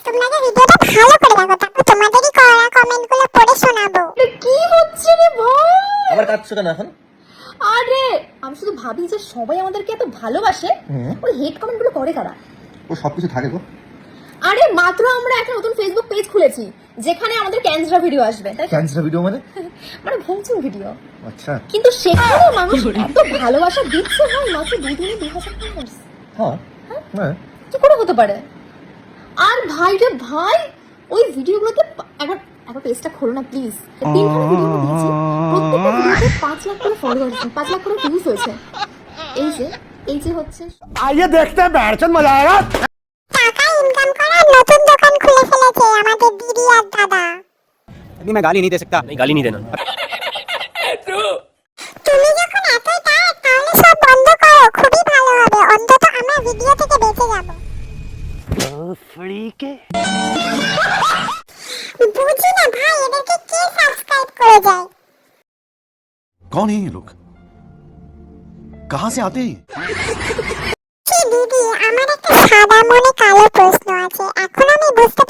তোমরা যে ভিডিওটা ভালো করে দেখো, তারপর তোমাদেরই করা কমেন্টগুলো পড়ে শোনাবো। কি হচ্ছে রে ভাই? আবার কাঁদছো কেন এখন? আরে আমি শুধু ভাবি যে সবাই আমাদেরকে এত ভালোবাসে, ওই হেড কমেন্ট গুলো করে কারা? ও সবকিছু থাকে গো। আরে মাত্র আমরা একটা নতুন ফেসবুক পেজ খুলেছি যেখানে আমাদের ক্যান্সার ভিডিও আসবে, তাই ক্যান্সার ভিডিও মানে? মানে ভংচুং ভিডিও। আচ্ছা। কিন্তু সেখানে মানুষ এত ভালোবাসা দিচ্ছে ভাই, মাত্র 2 দিনে 2000 ফলোয়ার্স। হ্যাঁ হ্যাঁ। কি করে হতে পারে? আর ভাই রে ভাই, ওই ভিডিওগুলোতে একবার একবার পেজটা খোলো না প্লিজ। 3খানা ভিডিও দিয়েছি, প্রত্যেকটা ভিডিওতে 5 লাখ করে ফলোয়ার্স, 5 লাখ করে ভিউজ হয়েছে। এই যে হচ্ছে आइए देखते हैं बैठचंद मजा आएगा। টাকা ইনকাম করার নতুন দোকান খুলে ফেলেছে আমাদের দিদি আর দাদা। अभी मैं गाली नहीं दे सकता। नहीं गाली नहीं देना। তুমি যখন এতই টায়ার্ড তাহলে সব বন্ধ করো, খুবই ভালো হবে, অন্তত আমরা ভিডিও থেকে বেঁচে যাব। বুঝি না ভাই, এদেরকে কে সাবস্ক্রাইব করে যায়? कौन है ये लोग? कहां से आते हैं? কি দিদি, আমার একটা সাদা মনে কালো প্রশ্ন আছে, এখন আমি বুঝতে